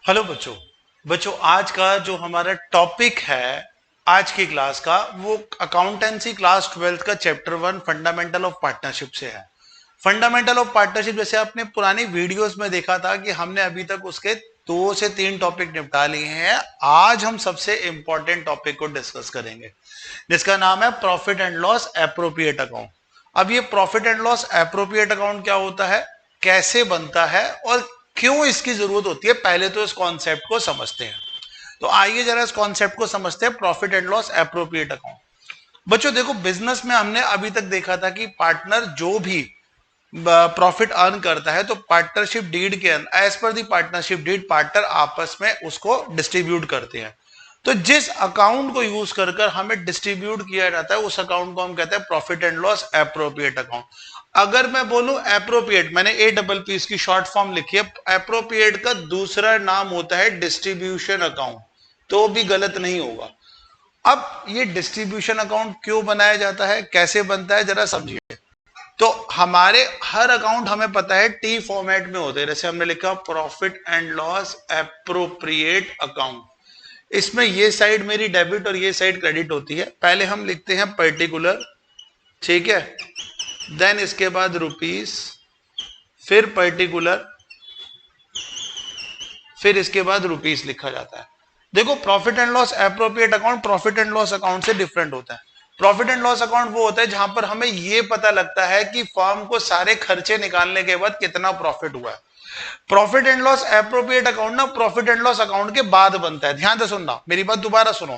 Hello बच्चों। बच्चों आज का जो हमारा टॉपिक है आज की क्लास का वो अकाउंटेंसी क्लास 12th का चैप्टर 1 फंडामेंटल ऑफ पार्टनरशिप से है। फंडामेंटल ऑफ पार्टनरशिप जैसे आपने पुरानी वीडियोस में देखा था कि हमने अभी तक उसके 2 से 3 टॉपिक निपटा लिए हैं। आज हम सबसे इंपॉर्टेंट टॉपिक को डिस्कस करेंगे जिसका नाम है profit and loss appropriate account. अब ये profit and loss appropriate account क्या होता है, कैसे बनता है और क्यों इसकी जरूरत होती है, पहले तो इस कॉन्सेप्ट को समझते हैं। तो आइए जरा इस कॉन्सेप्ट को समझते हैं, profit and loss appropriate account. बच्चों देखो, बिजनेस में हमने अभी तक देखा था कि पार्टनर जो भी प्रॉफिट अर्न करता है तो पार्टनरशिप डीड के अंदर एज पर दी पार्टनरशिप डीड पार्टनर आपस में उसको डिस्ट्रीब्यूट करते हैं। तो जिस अकाउंट को यूज कर कर हमें डिस्ट्रीब्यूट किया जाता है उस अकाउंट को हम कहते हैं profit and loss appropriate account. अगर मैं बोलूं एप्रोप्रिएट, मैंने APP इसकी शॉर्ट फॉर्म लिखी है। एप्रोप्रिएट का दूसरा नाम होता है डिस्ट्रीब्यूशन अकाउंट, तो भी गलत नहीं होगा। अब ये डिस्ट्रीब्यूशन अकाउंट क्यों बनाया जाता है, कैसे बनता है, जरा समझिए। तो हमारे हर अकाउंट हमें पता है T फॉर्मेट में होते हैं। जैसे हमने लिखा profit and loss appropriate account, इसमें ये साइड मेरी डेबिट और ये साइड क्रेडिट होती है। पहले हम लिखते हैं पर्टिकुलर, ठीक है, देन इसके बाद रुपीस, फिर पर्टिकुलर, फिर इसके बाद रुपीस लिखा जाता है। देखो profit and loss appropriate account profit and loss account से डिफरेंट होता है। प्रॉफिट एंड लॉस अकाउंट वो होता है जहां पर हमें ये पता लगता है कि फर्म को सारे खर्चे निकालने के बाद कितना प्रॉफिट हुआ है। Profit and loss appropriate account ना प्रॉफिट एंड लॉस अकाउंट के बाद बनता है। ध्यान से सुनना, मेरी बात दोबारा सुनो।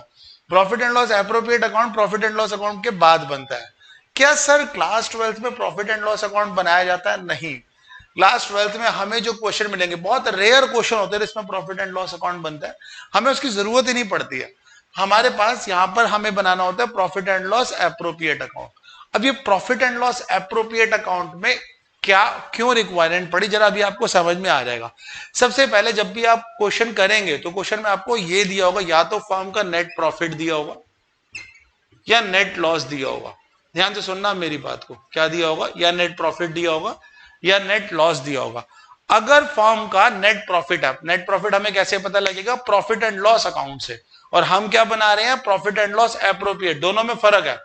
Profit and loss appropriate account profit and loss account के बाद बनता है। क्या सर क्लास 12th में प्रॉफिट एंड लॉस अकाउंट बनाया जाता है? नहीं। क्लास 12th में हमें जो क्वेश्चन मिलेंगे, बहुत रेयर क्वेश्चन होते हैं इसमें प्रॉफिट एंड लॉस अकाउंट बनता है, हमें उसकी जरूरत ही नहीं पड़ती है। हमारे पास यहां पर हमें बनाना होता है profit and loss appropriate account. अब ये profit and loss appropriate account में क्या क्यों रिक्वायरमेंट पड़ी, जरा अभी आपको समझ में आ जाएगा। सबसे पहले जब भी आप क्वेश्चन करेंगे तो क्वेश्चन में आपको ये दिया होगा, या तो फर्म का नेट प्रॉफिट दिया होगा या नेट लॉस दिया होगा। ध्यान से सुनना मेरी बात को, क्या दिया होगा, या नेट प्रॉफिट दिया होगा या नेट लॉस दिया होगा। अगर फर्म का नेट प्रॉफिट है, नेट प्रॉफिट हमें कैसे पता लगेगा, प्रॉफिट एंड लॉस अकाउंट से। और हम क्या बना रहे हैं, प्रॉफिट एंड लॉस एप्रोप्रिएट, दोनों में फर्क है।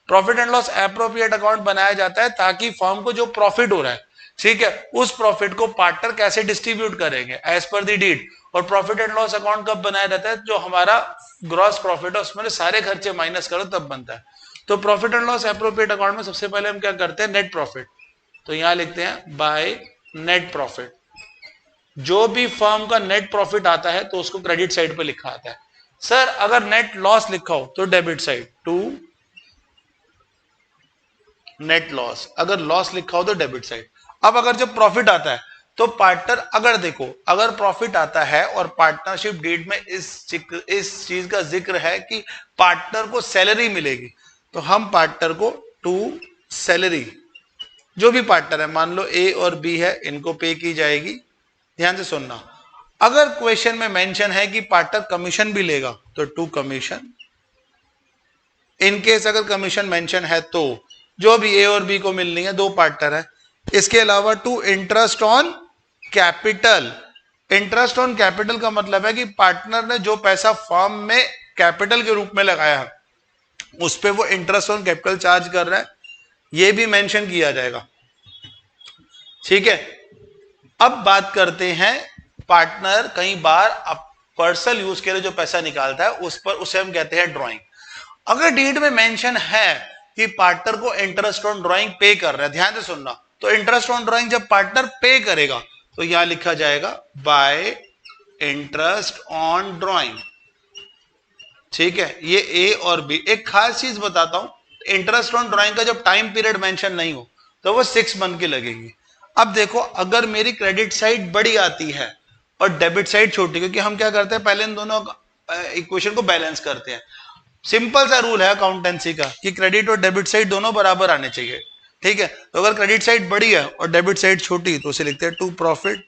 Profit and loss appropriate account बनाया जाता है ताकि फर्म को जो प्रॉफिट हो रहा है, ठीक है, उस प्रॉफिट को पार्टनर कैसे डिस्ट्रीब्यूट करेंगे एज पर दी डीड। और प्रॉफिट एंड लॉस अकाउंट कब बनाया जाता है, जो हमारा ग्रॉस प्रॉफिट है उसमें सारे खर्चे माइनस करो तब बनता है। तो profit and loss appropriate account में सबसे पहले हम क्या करते हैं, नेट प्रॉफिट। तो यहां लिखते हैं बाय नेट प्रॉफिट। जो भी फर्म का नेट प्रॉफिट आता है तो उसको क्रेडिट साइड पे लिखा आता है। सर अगर नेट लॉस लिखा हो तो debit side, to net loss. अगर लॉस लिखा हो तो डेबिट साइड। अब अगर जब प्रॉफिट आता है तो पार्टनर, अगर देखो अगर प्रॉफिट आता है और पार्टनरशिप डीड में इस चीज का जिक्र है कि पार्टनर को सैलरी मिलेगी, तो हम पार्टनर को टू सैलरी, जो भी पार्टनर है, मान लो ए और बी है, इनको पे की जाएगी। ध्यान से सुनना, अगर क्वेश्चन में मेंशन है कि पार्टनर कमीशन भी लेगा तो टू कमीशन। इनकेस अगर कमीशन मेंशन है तो जो भी ए और बी को मिलनी है, दो पार्टनर है। इसके अलावा to interest on capital. Interest on capital का मतलब है कि पार्टनर ने जो पैसा फर्म में कैपिटल के रूप में लगाया है उस पे वो इंटरेस्ट ऑन कैपिटल चार्ज कर रहा है, ये भी मेंशन किया जाएगा, ठीक है। अब बात करते हैं, पार्टनर कई बार पर्सनल यूज के लिए जो पैसा निकालता है उस पर, उसे हम कहते हैं ड्राइंग। अगर डीड में मेंशन है कि पार्टनर को इंटरेस्ट ऑन ड्राइंग पे कर रहा है, ध्यान से सुनना, तो इंटरेस्ट ऑन ड्राइंग जब पार्टनर पे करेगा तो यहां लिखा जाएगा बाय इंटरेस्ट ऑन ड्राइंग, ठीक है। ये ए और बी। एक खास चीज बताता हूं, इंटरेस्ट ऑन ड्राइंग का जब टाइम पीरियड मेंशन नहीं हो तो वो 6 मंथ की लगेगी। अब देखो अगर मेरी क्रेडिट साइड बड़ी आती है और डेबिट साइड छोटी, क्योंकि हम क्या करते हैं पहले इन दोनों इक्वेशन को बैलेंस करते हैं। सिंपल सा रूल है अकाउंटेंसी का कि क्रेडिट और डेबिट साइड दोनों बराबर आने चाहिए, ठीक है। तो अगर क्रेडिट साइड बड़ी है और डेबिट साइड छोटी तो उसे लिखते हैं to profit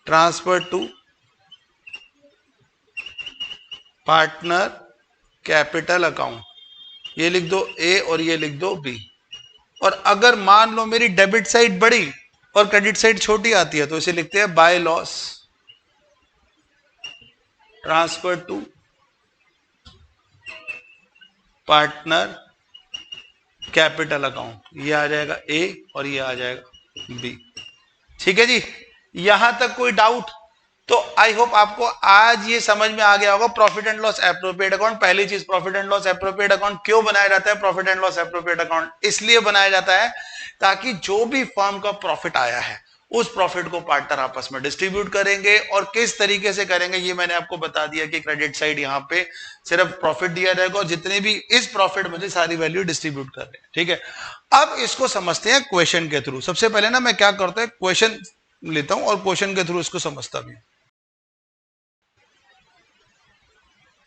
transfer to partner capital account, ये लिख दो ए और ये लिख दो बी। और अगर मान लो मेरी डेबिट साइड बड़ी और क्रेडिट साइड छोटी आती है तो इसे लिखते हैं by loss transfer to partner capital account, ये आ जाएगा ए और ये आ जाएगा बी। ठीक है जी, यहां तक कोई डाउट? तो आई होप आपको आज ये समझ में आ गया होगा profit and loss appropriate account. पहली चीज, profit and loss appropriate account क्यों बनाया जाता है? Profit and loss appropriate account इसलिए बनाया जाता है ताकि जो भी फर्म का प्रॉफिट आया है उस प्रॉफिट को पार्टनर आपस में डिस्ट्रीब्यूट करेंगे। और किस तरीके से करेंगे ये मैंने आपको बता दिया कि क्रेडिट साइड यहाँ पे सिर्फ प्रॉफिट दिया जाएगा और जितने भी इस प्रॉफिट में से सारी वैल्यू डिस्ट्रीब्यूट कर रहे हैं। ठीक है, अब इसको समझते हैं क्वेश्चन के थ्रू। सबसे पहले ना मैं क्या करता हूं, क्वेश्चन लेता हूं और क्वेश्चन के थ्रू इसको समझता भी हूं।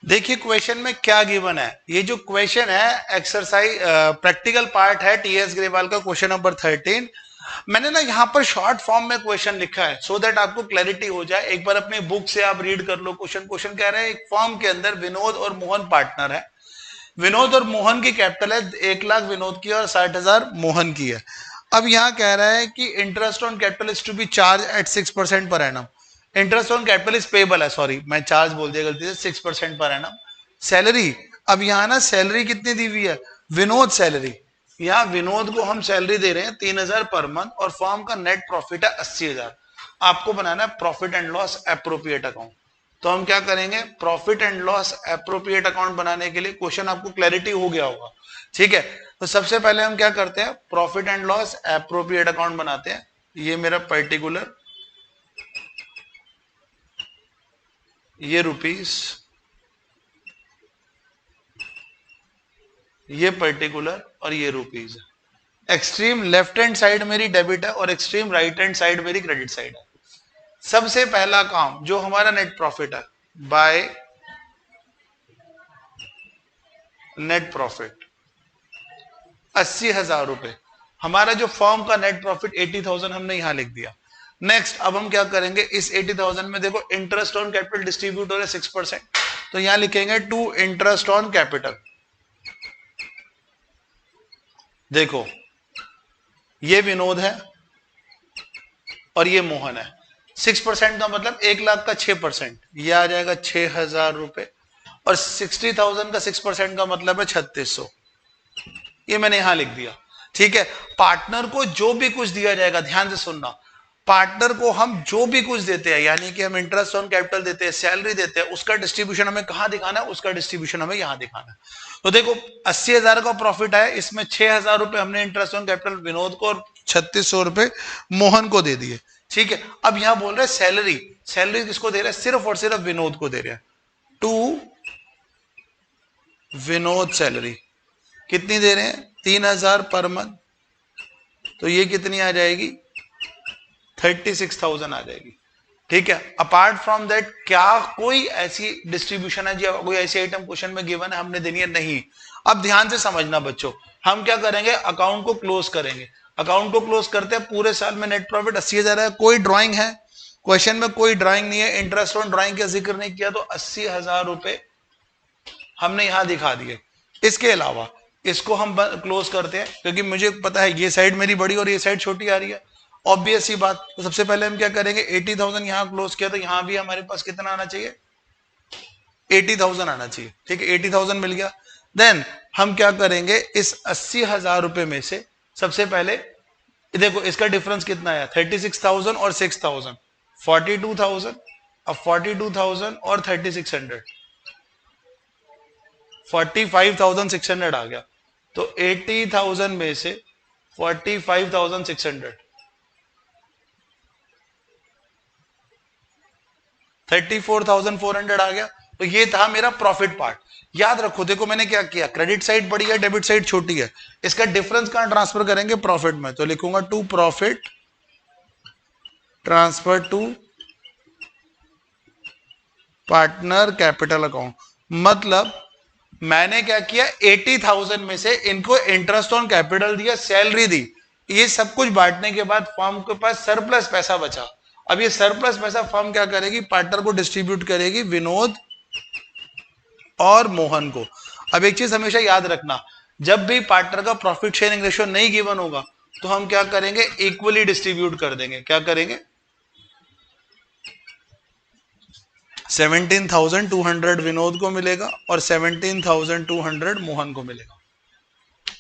देखिए क्वेश्चन में क्या गिवन है। ये जो क्वेश्चन है एक्सरसाइज प्रैक्टिकल पार्ट है टीएस ग्रेवाल का क्वेश्चन नंबर 13। मैंने ना यहाँ पर शॉर्ट फॉर्म में क्वेश्चन लिखा है सो दैट आपको क्लैरिटी हो जाए। एक बार अपनी बुक से आप रीड कर लो। क्वेश्चन कह रहे हैं एक फर्म के अंदर विनोद और मोहन पार्टनर है। विनोद और मोहन की कैपिटल है 1 लाख विनोद की और 60,000 मोहन की है। अब यहाँ कह रहा है कि interest on capital is to be charge at 6% per annum. Interest on capital is payable है, सॉरी मैं चार्ज बोल दिया गलती से, 6% पर एनम। सैलरी, अब यहाँ ना सैलरी कितनी दी हुई है? विनोद सैलरी, यहाँ विनोद को हम सैलरी दे रहे हैं 3,000 पर मंथ और फर्म का नेट प्रॉफिट है 80,000। आपको बनाना है profit and loss appropriate account. तो हम क्या करेंगे, profit and loss appropriate account बनाने के लिए क्वेश्चन आपको क्लैरिटी हो गया होगा। ठीक है, तो सबसे पहले हम क्या करते हैं, profit and loss appropriate account बनाते हैं। ये मेरा पर्टिकुलर, ये रुपीस, ये पर्टिकुलर और ये रुपीस है। एक्सट्रीम लेफ्ट हैंड साइड मेरी डेबिट है और एक्सट्रीम राइट हैंड साइड मेरी क्रेडिट साइड है। सबसे पहला काम जो हमारा नेट प्रॉफिट है, बाय नेट प्रॉफिट 80,000 रुपए। हमारा जो फर्म का नेट प्रॉफिट 80,000 हमने यहां लिख दिया। नेक्स्ट अब हम क्या करेंगे, इस 80,000 में देखो इंटरेस्ट ऑन कैपिटल डिस्ट्रीब्यूट हो रहा है 6%, तो यहां लिखेंगे टू इंटरेस्ट ऑन कैपिटल। देखो ये विनोद है और ये मोहन है। 6% का मतलब 1 लाख का 6%, ये आ जाएगा 6,000 रुपए और 60,000 का 6% का मतलब है 3600। ये मैंने यहां लिख दिया। ठीक है, पार्टनर को जो भी कुछ दिया जाएगा, ध्यान से सुनना, पार्टनर को हम जो भी कुछ देते हैं, यानी कि हम इंटरेस्ट ऑन कैपिटल देते हैं, सैलरी देते हैं, उसका डिस्ट्रीब्यूशन हमें कहां दिखाना है, उसका डिस्ट्रीब्यूशन हमें यहां दिखाना है। तो देखो 80,000 का प्रॉफिट है, इसमें 6,000 रुपए हमने इंटरेस्ट ऑन कैपिटल विनोद को और 3600 रुपए मोहन को दे दिए। ठीक है, अब यहां बोल रहे हैं सैलरी, सैलरी किसको दे रहे हैं, सिर्फ और सिर्फ विनोद को दे रहे हैं। टू विनोद सैलरी कितनी दे रहे हैं, 3,000 पर मंथ, तो ये कितनी आ जाएगी, 36,000 आ जाएगी। ठीक है, अपार्ट फ्रॉम दैट क्या कोई ऐसी डिस्ट्रीब्यूशन है जी, कोई ऐसी आइटम क्वेश्चन में गिवन है हमने देनी है? नहीं। अब ध्यान से समझना बच्चों, हम क्या करेंगे, अकाउंट को क्लोज करेंगे। अकाउंट को क्लोज करते हैं, पूरे साल में नेट प्रॉफिट 80,000 है। कोई ड्राइंग है क्वेश्चन में? कोई ड्राइंग नहीं है, इंटरेस्ट ऑन ड्राइंग का जिक्र नहीं किया, तो 80,000 रुपए हमने यहां दिखा दिए। इसके अलावा इसको हम क्लोज करते हैं, क्योंकि मुझे पता है ये साइड मेरी बड़ी और ये साइड छोटी आ रही है, ऑब्वियस सी बात। तो सबसे पहले हम क्या करेंगे, 80,000 यहां क्लोज किया, तो यहां भी हमारे पास कितना आना चाहिए, 80,000 आना चाहिए। ठीक है, 80,000 मिल गया। देन हम क्या करेंगे, इस 80,000 रुपए में से सबसे पहले देखो इसका डिफरेंस कितना आया, 36,000 और 6,000, 42,000। अब 42,000 और 3,600, 45,600 आ गया। तो 80,000 में से 45,600, 34,400 आ गया। तो ये था मेरा प्रॉफिट पार्ट। याद रखो, देखो मैंने क्या किया, क्रेडिट साइड बड़ी है, डेबिट साइड छोटी है, इसका डिफरेंस कहां ट्रांसफर करेंगे, प्रॉफिट में। तो लिखूंगा to profit transfer to partner capital account. मतलब मैंने क्या किया, 80,000 में से इनको इंटरेस्ट ऑन कैपिटल दिया, सैलरी दी, ये सब कुछ बांटने के बाद फर्म के पास सरप्लस पैसा बचा। अब ये सरप्लस पैसा फर्म क्या करेगी, पार्टनर को डिस्ट्रीब्यूट करेगी, विनोद और मोहन को। अब एक चीज हमेशा याद रखना, जब भी पार्टनर का प्रॉफिट शेयरिंग रेशियो नहीं गिवन होगा तो हम क्या करेंगे, इक्वली डिस्ट्रीब्यूट कर देंगे। क्या करेंगे, 17,200 विनोद को मिलेगा और 17,200 मोहन को मिलेगा।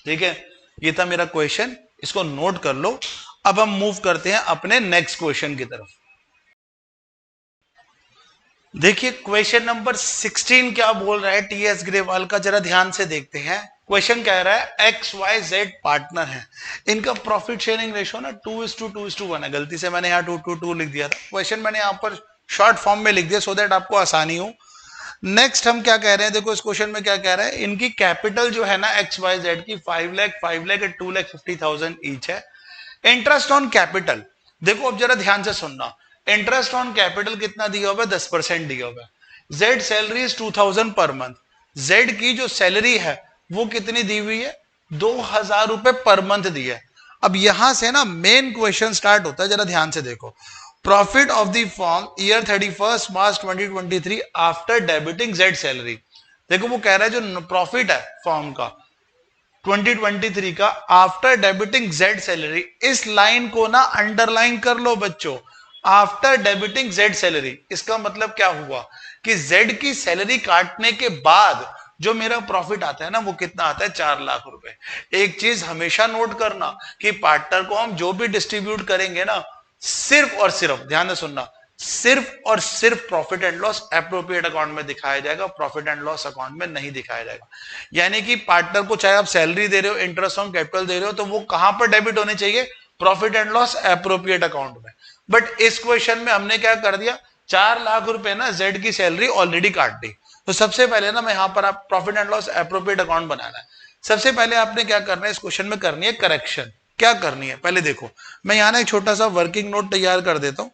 ठीक है, ये था मेरा क्वेश्चन, इसको नोट कर लो। अब हम मूव करते हैं अपने नेक्स्ट क्वेश्चन की तरफ। देखिए क्वेश्चन नंबर 16 क्या बोल रहा है टीएस ग्रेवाल का, जरा ध्यान से देखते हैं। क्वेश्चन कह रहा है XYZ पार्टनर है, इनका प्रॉफिट शेयरिंग रेशो ना 2:2:1 है। गलती से मैंने यहाँ 2:2 लिख दिया था। क्वेश्चन मैंने यहाँ पर शॉर्ट फॉर्म में लिख दिया सो दैट आपको आसानी हो। नेक्स्ट हम क्या कह रहे हैं, देखो इस क्वेश्चन में क्या कह रहा है, इनकी कैपिटल जो है ना XYZ की 5 लाख 5 लाख 2,50,000 ईच है। इंटरेस्ट ऑन कैपिटल, देखो अब जरा ध्यान से सुनना, इंटरेस्ट ऑन कैपिटल कितना दिया हुआ है, 10% दिया हुआ है। Z salary is 2,000 per month, Z की जो सैलरी है वो कितनी दी हुई है, 2,000 रुपए पर मंथ दी है। अब यहां से ना मेन क्वेश्चन स्टार्ट होता है, जरा ध्यान से देखो। Profit of the form year 31 March 2023 after debiting Z salary. देखो वो कह रहा है जो प्रॉफिट है फॉर्म का 2023 का आफ्टर डेबिटिंग जेड सैलरी, इस लाइन को ना अंडरलाइन कर लो बच्चों, आफ्टर डेबिटिंग जेड सैलरी। इसका मतलब क्या हुआ कि जेड की सैलरी काटने के बाद जो मेरा प्रॉफिट आता है ना वो कितना आता है, 4 लाख रुपए। एक चीज हमेशा नोट करना कि पार्टनर को हम जो भी डिस्ट्रीब्यूट करेंगे ना, सिर्फ और सिर्फ ध्यान से सुनना, सिर्फ और सिर्फ profit and loss appropriate account में दिखाया जाएगा, प्रॉफिट एंड लॉस अकाउंट में नहीं दिखाया जाएगा। यानी कि पार्टनर को चाहे आप सैलरी दे रहे हो, इंटरेस्ट ऑन कैपिटल दे रहे हो, तो वो कहां पर डेबिट होने चाहिए, profit and loss appropriate account में। बट इस क्वेश्चन में हमने क्या कर दिया, 4 लाख रुपए ना जेड की सैलरी ऑलरेडी काट दी। तो सबसे पहले ना मैं यहां पर आप profit and loss appropriate account बनाना है। सबसे पहले आपने क्या करना है, इस क्वेश्चन में करनी है करेक्शन। क्या करनी है पहले देखो, मैं यहां ना एक छोटा सा वर्किंग नोट तैयार कर देता हूं,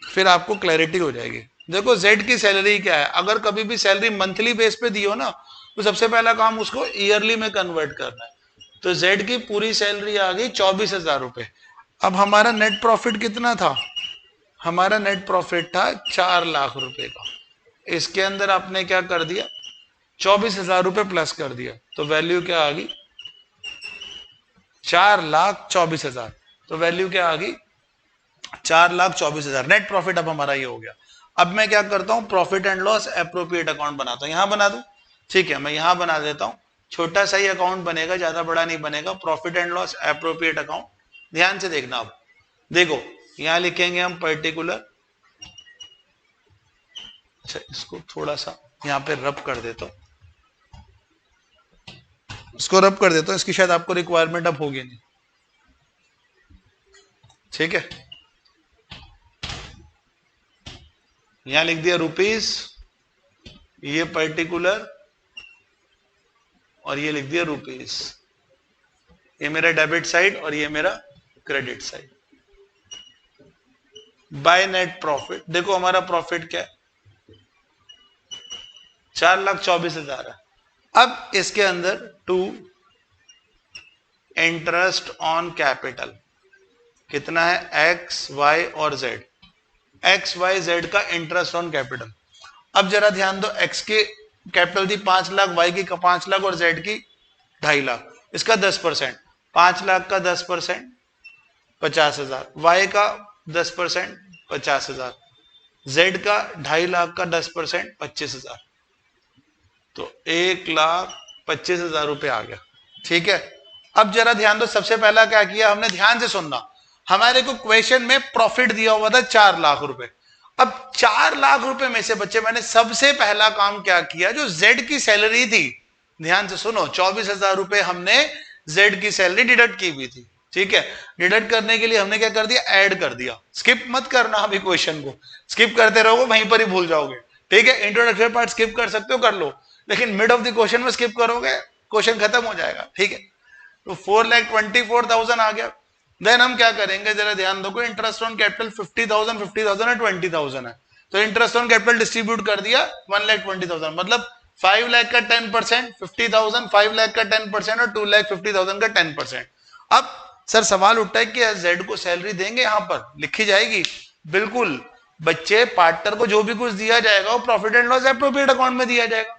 फिर आपको क्लैरिटी हो जाएगी। देखो जेड की सैलरी क्या है, अगर कभी भी सैलरी मंथली बेस पे दी हो ना, तो सबसे पहला काम उसको ईयरली में कन्वर्ट करना है। तो जेड की पूरी सैलरी आ गई 24,000 रुपए। अब हमारा नेट प्रॉफिट कितना था, हमारा नेट प्रॉफिट था 4 लाख रुपए का। इसके अंदर आपने क्या कर दिया, 24,000 रुपए प्लस कर दिया, तो वैल्यू क्या आ गई, 4,24,000। तो वैल्यू क्या आ गई, 4,24,000 नेट प्रॉफिट। अब हमारा ये हो गया। अब मैं क्या करता हूं, profit and loss appropriate account बनाता हूं। यहां बना दूं, ठीक है, मैं यहां बना देता हूं। छोटा सा ही अकाउंट बनेगा, ज्यादा बड़ा नहीं बनेगा। Profit and loss appropriate account, ध्यान से देखना। अब देखो यहां लिखेंगे हम पर्टिकुलर, अच्छा इसको थोड़ा सा यहां पे रब कर देता हूं, इसको रब कर देता हूं, इसकी शायद आपको रिक्वायरमेंट अब होगी नहीं। ठीक है, यहां लिख दिया रुपीस, ये पर्टिकुलर, और ये लिख दिया रुपीस। ये मेरा डेबिट साइड और ये मेरा credit side. By net profit, देखो हमारा प्रॉफिट क्या है, 4,24,000 है। अब इसके अंदर टू इंटरेस्ट ऑन कैपिटल कितना है, एक्स वाई और जेड, एक्स वाई जेड का इंटरेस्ट ऑन कैपिटल। अब जरा ध्यान दो, एक्स की कैपिटल थी 5 लाख, वाई की 5 लाख और जेड की 2.5 लाख। इसका 10%, 5 लाख का 10% 50,000, वाई का 10% 50,000, जेड का 2.5 लाख का 10% 25,000। तो 1,25,000 रुपए आ गया। ठीक है, अब जरा ध्यान दो, सबसे पहला क्या किया हमने, ध्यान से सुनना, हमारे को क्वेश्चन में प्रॉफिट दिया हुआ था 4 लाख रुपए। अब 4 लाख रुपए में से बच्चे मैंने सबसे पहला काम क्या किया, जो जेड की सैलरी थी, ध्यान से सुनो, 24,000 रुपए हमने जेड की सैलरी डिडक्ट की हुई थी। ठीक है, डिडक्ट करने के लिए हमने क्या कर दिया, ऐड कर दिया। स्किप मत करना अभी क्वेश्चन को, स्किप करते रहोगे वहीं पर ही भूल जाओगे। ठीक है, इंट्रोडक्शन पार्ट स्किप कर सकते हो, कर लो, लेकिन मिड ऑफ द क्वेश्चन में स्किप करोगे क्वेश्चन खत्म हो जाएगा। ठीक है, तो 4,24,000 आ गया। देन हम क्या करेंगे, जरा ध्यान दो, इंटरेस्ट ऑन कैपिटल 50,000 50,000 है, 20,000 है। तो इंटरेस्ट ऑन कैपिटल डिस्ट्रीब्यूट कर दिया 1,20,000, मतलब 5 लाख का 10%, 50,000, 5 लाख का 10% और 2,50,000 का 10%। अब सर सवाल उठता है कि जेड को सैलरी देंगे, यहां पर लिखी जाएगी, बिल्कुल बच्चे, पार्टनर को जो भी कुछ दिया जाएगा वो profit and loss appropriate account में दिया जाएगा।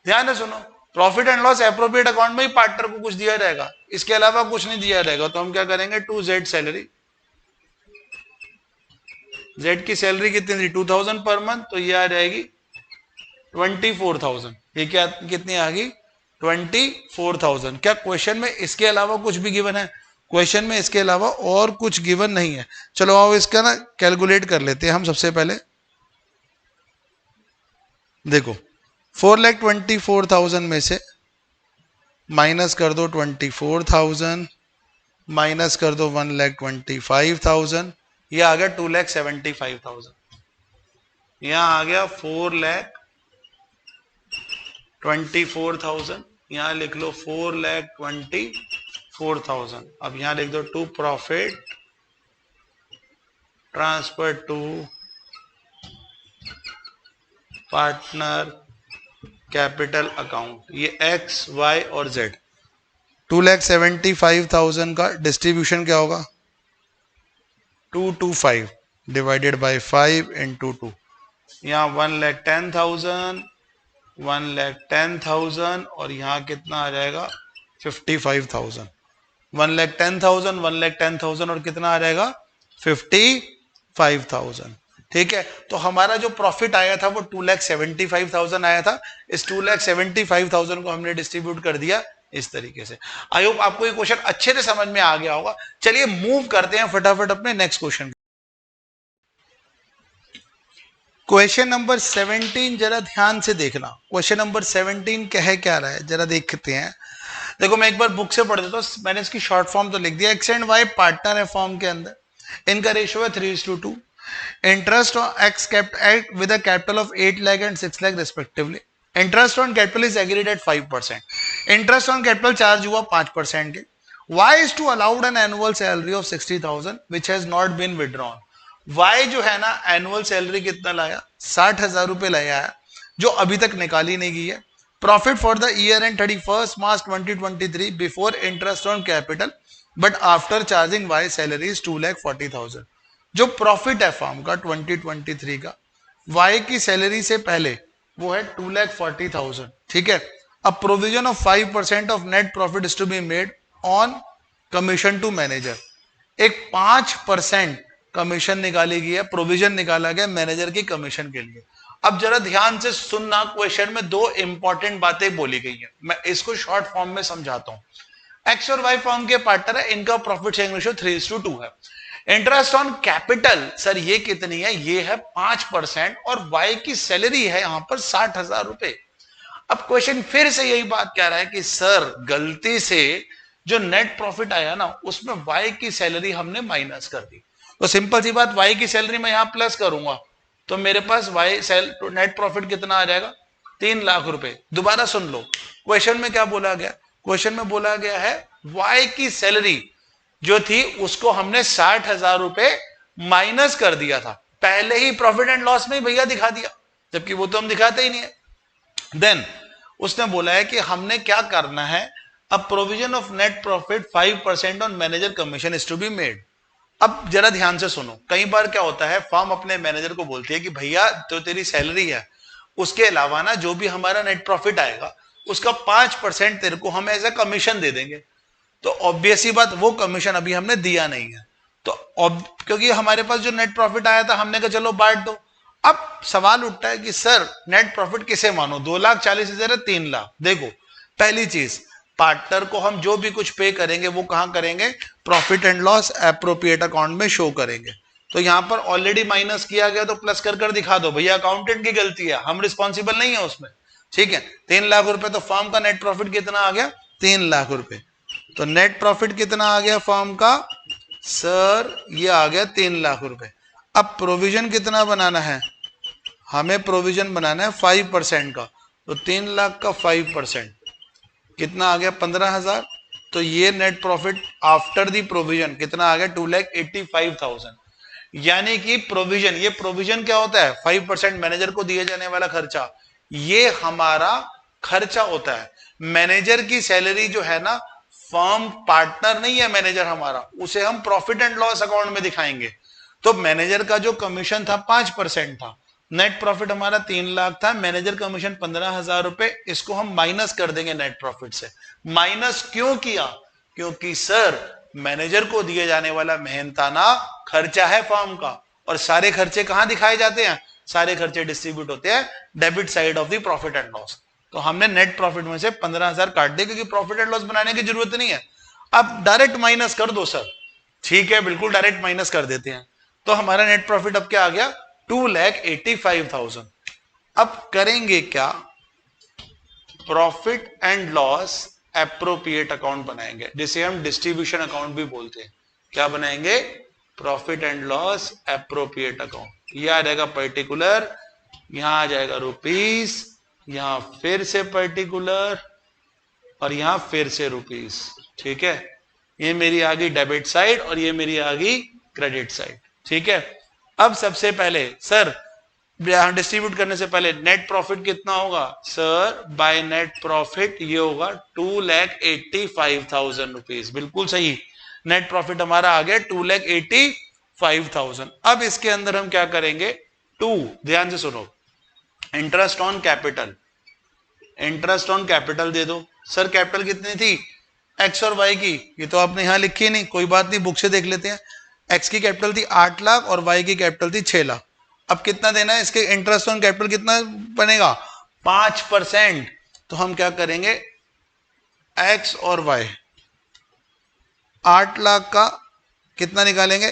ध्यान से सुनो, profit and loss appropriate account में ही पार्टनर को कुछ दिया जाएगा, इसके अलावा कुछ नहीं दिया जाएगा। तो हम क्या करेंगे, टू जेड सैलरी, जेड की सैलरी कितनी थी 2000 पर मंथ, तो ये आ जाएगी 24,000। ये क्या कितनी आ गई 24,000। क्या क्वेश्चन में इसके अलावा कुछ भी गिवन है? क्वेश्चन में इसके अलावा और कुछ गिवन नहीं है। चलो आओ इसका ना कैलकुलेट कर लेते हैं हम सबसे पहले। देखो 4,24,000 में से माइनस कर दो 24,000, माइनस कर दो 1,25,000, ये आ गया 2,75,000। यहां आ गया 4,24,000, यहां लिख लो 4,24,000। अब यहां लिख दो to profit transfer to partner capital account. ये एक्स वाई और जेड। 2,75,000 का डिस्ट्रीब्यूशन क्या होगा 225 डिवाइडेड बाई 5 इंटू 2। यहाँ 1,10,000, 1,10,000 और यहाँ कितना आ जाएगा 55,000। 1,10,000, 1,10,000 और कितना आ जाएगा 55,000। ठीक है, तो हमारा जो प्रॉफिट आया था वो 2,75,000 आया था। इस 2,75,000 को हमने डिस्ट्रीब्यूट कर दिया इस तरीके से। आई होप आपको ये क्वेश्चन अच्छे से समझ में आ गया होगा। चलिए मूव करते हैं फटाफट अपने नेक्स्ट क्वेश्चन। क्वेश्चन नंबर 17 जरा ध्यान से देखना। क्वेश्चन नंबर 17 क्या रहा है जरा देखते हैं। देखो मैं एक बार बुक से पढ़ देता हूँ, मैंने इसकी शॉर्ट फॉर्म तो लिख दिया। एक्स एंड वाई पार्टनर है फॉर्म के अंदर, इनका रेशियो है 3:2। Interest x kept with a capital of 8 lakh and 6 lakh respectively. Interest on capital is agreed at 5%। Interest on capital charge हुआ 5% के। Y is to allowed an annual salary of 60,000 which has not been withdrawn. Y जो है ना annual salary कितना लाया 60,000 रुपए लाया है, जो अभी तक निकाली नहीं गई है। Profit for the year end 31 March 2023 before interest on capital but after charging y salary is 2,40,000। जो प्रॉफिट है फर्म का 2023 का वाई की सैलरी से पहले वो है 2,40,000। ठीक है, अब provision of 5% of net profit is to be made on commission to manager. एक 5% कमीशन निकाली गई है, प्रोविजन निकाला गया मैनेजर की कमीशन के लिए। अब जरा ध्यान से सुनना, क्वेश्चन में दो इंपॉर्टेंट बातें बोली गई है, मैं इसको शॉर्ट फॉर्म में समझाता हूं। एक्स और वाई फर्म के पार्टनर है, इनका प्रॉफिट शेयरिंग रेशियो 3:2 है। इंटरेस्ट ऑन कैपिटल सर ये कितनी है, ये है 5% और वाई की सैलरी है यहां पर 60,000 रुपए। अब क्वेश्चन फिर से यही बात कह रहा है कि सर गलती से जो नेट प्रॉफिट आया ना उसमें वाई की सैलरी हमने माइनस कर दी। तो सिंपल सी बात, वाई की सैलरी मैं यहां प्लस करूंगा तो मेरे पास वाई नेट प्रॉफिट कितना आ जाएगा 3 लाख रुपए। दोबारा सुन लो, क्वेश्चन में क्या बोला गया, क्वेश्चन में बोला गया है वाई की सैलरी जो थी उसको हमने 60,000 रुपए माइनस कर दिया था, पहले ही प्रॉफिट एंड लॉस में भैया दिखा दिया, जबकि वो तो हम दिखाते ही नहीं है। देन उसने बोला है कि हमने क्या करना है, अब provision of net profit 5% on manager commission is to be made. अब जरा ध्यान से सुनो, कई बार क्या होता है फर्म अपने मैनेजर को बोलती है कि भैया तो तेरी सैलरी है उसके अलावा ना जो भी हमारा नेट प्रॉफिट आएगा उसका 5% तेरे को हम एज ए कमीशन दे देंगे। तो ऑब्वियस ही बात वो कमीशन अभी हमने दिया नहीं है, तो क्योंकि हमारे पास जो नेट प्रॉफिट आया था हमने कहा चलो बांट दो। अब सवाल उठता है कि सर नेट प्रॉफिट किसे मानो, 2,40,000 है 3 लाख। देखो पहली चीज, पार्टनर को हम जो भी कुछ पे करेंगे वो कहां करेंगे, profit and loss appropriate account में शो करेंगे। तो यहां पर ऑलरेडी माइनस किया गया तो प्लस कर दिखा दो, भैया अकाउंटेंट की गलती है, हम रिस्पॉन्सिबल नहीं है उसमें। ठीक है, 3 लाख रुपए, तो फर्म का नेट प्रॉफिट कितना आ गया 3 लाख रुपए। तो नेट प्रॉफिट कितना आ गया फर्म का सर, ये आ गया 3 लाख रुपए। अब प्रोविजन कितना बनाना है, हमें प्रोविजन बनाना है 5% का, तो 3 लाख का 5% कितना आ गया 15,000। तो ये net profit after the provision कितना आ गया 2,85,000। यानी कि प्रोविजन, ये प्रोविजन क्या होता है 5% मैनेजर को दिए जाने वाला खर्चा, ये हमारा खर्चा होता है। मैनेजर की सैलरी जो है ना, फर्म पार्टनर नहीं है मैनेजर हमारा, उसे हम प्रॉफिट एंड लॉस अकाउंट में दिखाएंगे। तो मैनेजर का जो कमीशन था 5% था, नेट प्रॉफिट हमारा 3 लाख था, मैनेजर कमीशन 15,000 रुपए, इसको हम माइनस कर देंगे नेट प्रॉफिट से। माइनस क्यों किया, क्योंकि सर मैनेजर को दिए जाने वाला मेहनताना खर्चा है फर्म का, और सारे खर्चे कहां दिखाए जाते हैं, सारे खर्चे डिस्ट्रीब्यूट होते हैं debit side of the profit and loss. तो हमने नेट प्रॉफिट में से 15,000 काट दिए क्योंकि प्रॉफिट एंड लॉस बनाने की जरूरत नहीं है। अब डायरेक्ट माइनस कर दो सर, ठीक है बिल्कुल डायरेक्ट माइनस कर देते हैं। तो हमारा नेट प्रॉफिट अब क्या आ गया, 2,85,000। अब करेंगे क्या, profit and loss appropriate account बनाएंगे, जिसे हम डिस्ट्रीब्यूशन अकाउंट भी बोलते हैं। क्या बनाएंगे, profit and loss appropriate account. यह आ जाएगा पर्टिकुलर, यहां आ जाएगा रुपीस, यहां फिर से पर्टिकुलर और यहां फिर से रुपीस, ठीक है। ये मेरी आ गई डेबिट साइड और ये मेरी आ गई क्रेडिट साइड, ठीक है। अब सबसे पहले सर डिस्ट्रीब्यूट करने से पहले नेट प्रॉफिट कितना होगा, सर बाय नेट प्रॉफिट ये होगा 2,85,000 रुपीज, बिल्कुल सही। नेट प्रॉफिट हमारा आ गया 2,85,000। अब इसके अंदर हम क्या करेंगे, ध्यान से सुनो, interest on capital, interest on capital दे दो। सर कैपिटल कितनी थी, एक्स और वाई की, ये तो आपने यहां लिखी नहीं, कोई बात नहीं बुक से देख लेते हैं। एक्स की कैपिटल थी 8 लाख और वाई की कैपिटल थी 6 लाख। अब कितना देना है, इसके इंटरेस्ट ऑन कैपिटल कितना बनेगा, 5%। तो हम क्या करेंगे, एक्स और वाई 8 लाख का कितना निकालेंगे,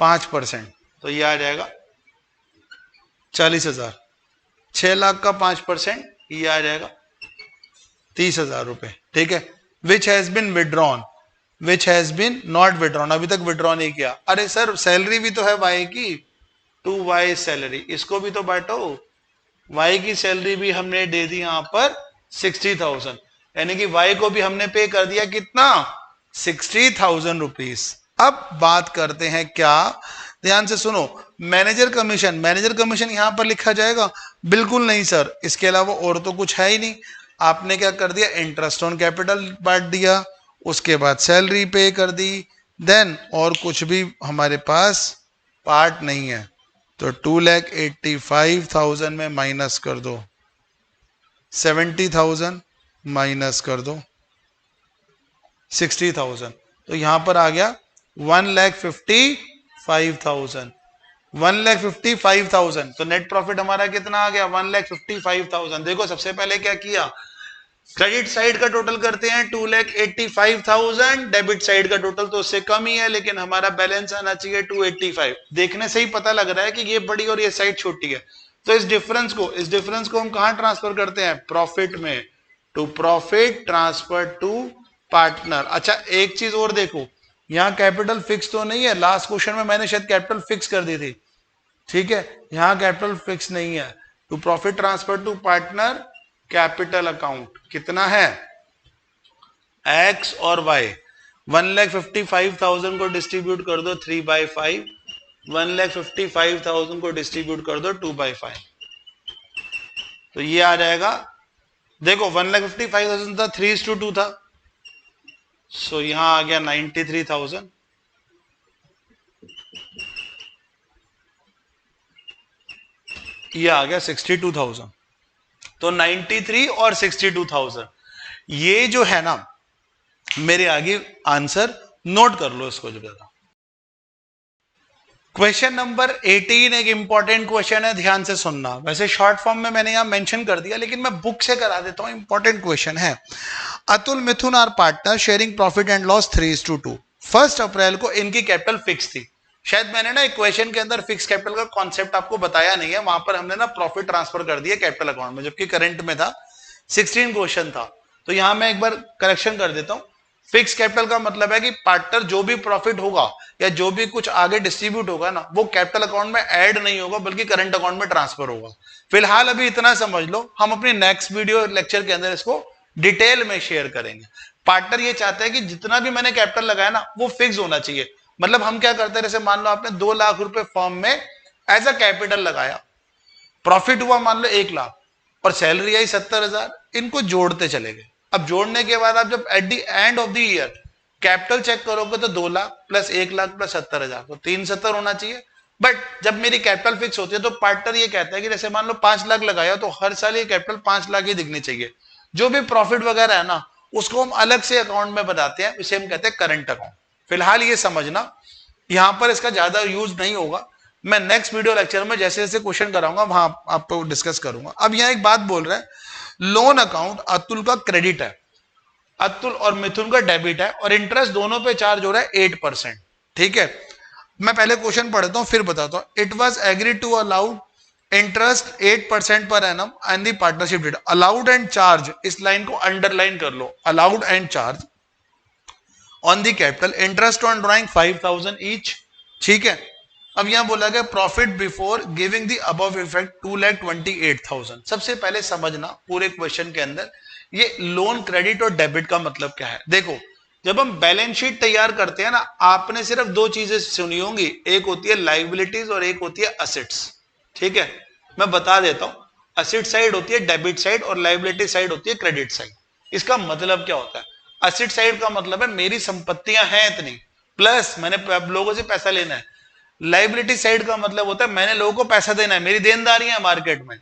5%, तो ये आ जाएगा 40,000। 6 लाख का 5% ये आ जाएगा 30,000 रुपए, ठीक है। Which has been withdrawn, which has been not withdrawn, अभी तक विड्रॉ नहीं किया। अरे सर सैलरी भी तो है वाई की, 2y सैलरी, इसको भी तो बांटो। वाई की सैलरी भी हमने दे दी यहां पर 60,000, यानी कि वाई को भी हमने पे कर दिया कितना, 60,000 रुपीज। अब बात करते हैं क्या, ध्यान से सुनो, मैनेजर कमीशन, मैनेजर कमीशन यहां पर लिखा जाएगा, बिल्कुल नहीं सर, इसके अलावा और तो कुछ है ही नहीं। आपने क्या कर दिया, इंटरेस्ट ऑन कैपिटल बांट दिया, उसके बाद सैलरी पे कर दी, देन और कुछ भी हमारे पास पार्ट नहीं है। तो 2,85,000 में माइनस कर दो 70,000, माइनस कर दो 60,000, तो यहां पर आ गया 1,55,000, 1,55,000। तो नेट प्रॉफिट हमारा कितना आ गया, 1,55,000। देखो सबसे पहले क्या किया, क्रेडिट साइड का टोटल करते हैं 2,85,000, डेबिट साइड का टोटल तो उससे कम ही है, लेकिन हमारा बैलेंस आना चाहिए 285। देखने से ही पता लग रहा है कि ये बड़ी और ये साइड छोटी है, तो इस डिफरेंस को हम कहां ट्रांसफर करते हैं, प्रॉफिट में, to profit transfer to partner. अच्छा एक चीज और देखो, यहां कैपिटल फिक्स तो नहीं है, लास्ट क्वेश्चन में मैंने शायद कैपिटल फिक्स कर दी थी, ठीक है, यहां कैपिटल फिक्स नहीं है। To profit transfer to partner capital account कितना है, एक्स और वाई। 1,55,000 को डिस्ट्रीब्यूट कर दो 3/5, 1,55,000 को डिस्ट्रीब्यूट कर दो 2/5, तो ये आ जाएगा। देखो 1,55,000 था, 3:2 था, सो यहां आ गया 93,000, ये आ गया 62,000। तो 93 और 62,000, ये जो है ना मेरे आगे आंसर, नोट कर लो इसको। जो क्वेश्चन नंबर 18 एक इंपॉर्टेंट क्वेश्चन है, ध्यान से सुनना। वैसे शॉर्ट फॉर्म में मैंने यहां मेंशन कर दिया, लेकिन मैं बुक से करा देता हूं, इंपॉर्टेंट क्वेश्चन है। Atul Mithun are partner sharing profit and loss 3:2। 1 अप्रैल को इनकी कैपिटल फिक्स थी। शायद मैंने ना इक्वेशन के अंदर फिक्स कैपिटल का कॉन्सेप्ट आपको बताया नहीं है, वहां पर हमने ना प्रॉफिट ट्रांसफर कर दिया कैपिटल अकाउंट में, जबकि करंट में था। 16 क्वेश्चन था, तो यहां मैं एक बार करेक्शन कर देता हूं। फिक्स कैपिटल का मतलब है कि पार्टनर जो भी प्रॉफिट होगा या जो भी कुछ आगे डिस्ट्रीब्यूट होगा ना, वो कैपिटल अकाउंट में ऐड नहीं होगा, बल्कि करंट अकाउंट में ट्रांसफर होगा। फिलहाल अभी इतना समझ लो, हम अपने नेक्स्ट वीडियो लेक्चर के अंदर इसको डिटेल में शेयर करेंगे। पार्टनर ये चाहते हैं कि जितना भी मैंने कैपिटल लगाया ना, वो फिक्स होना चाहिए। मतलब हम क्या करते हैं, जैसे मान लो आपने 2 लाख रुपए फर्म में एज अ कैपिटल लगाया, प्रॉफिट हुआ मान लो 1 लाख और सैलरी आई 70,000, इनको जोड़ते चले गए। अब जोड़ने के बाद आप जब at the end of the year capital check करोगे तो 2 लाख प्लस 1 लाख प्लस 70,000, तो 370 होना चाहिए। बट जब मेरी कैपिटल फिक्स होती है तो पार्टनर ये कहता है कि जैसे मान लो 5 लाख लगाया, तो हर साल ये कैपिटल 5 लाख ही दिखनी चाहिए। जो भी प्रॉफिट वगैरह है ना, उसको हम अलग से अकाउंट में बताते हैं, इसे हम कहते हैं करंट अकाउंट। फिलहाल ये समझना यहां पर इसका ज्यादा यूज नहीं होगा, मैं नेक्स्ट वीडियो लेक्चर में जैसे जैसे क्वेश्चन कराऊंगा वहां आपको डिस्कस करूंगा। अब यहाँ एक बात बोल रहा है, लोन अकाउंट अतुल का क्रेडिट है, अतुल और मिथुन का डेबिट है, और इंटरेस्ट दोनों पे चार्ज हो रहा है 8%। ठीक है, मैं पहले क्वेश्चन पढ़ता हूं फिर बताता हूं। It was agreed to allowed interest 8% पर annum and the partnership deed. Allowed and charge, इस लाइन को अंडरलाइन कर लो, allowed and charge on the capital, interest on drawing 5000 each. ठीक है, अब यहां बोला गया profit before giving the above effect 2,28,000। सबसे पहले समझना पूरे क्वेश्चन के अंदर ये लोन, क्रेडिट और डेबिट का मतलब क्या है। देखो, जब हम बैलेंस शीट तैयार करते हैं ना, आपने सिर्फ दो चीजें सुनी होंगी, एक होती है लाइबिलिटीज और एक होती है असेट्स। ठीक है, मैं बता देता हूं, असेट साइड होती है डेबिट साइड और लाइबिलिटी साइड होती है क्रेडिट साइड। इसका मतलब क्या होता है, असेट साइड का मतलब है मेरी संपत्तियां हैं इतनी, प्लस मैंने लोगों से पैसा लेना है। लाइबिलिटी साइड का मतलब होता है मैंने लोगों को पैसा देना है, मेरी देनदारी है मार्केट में।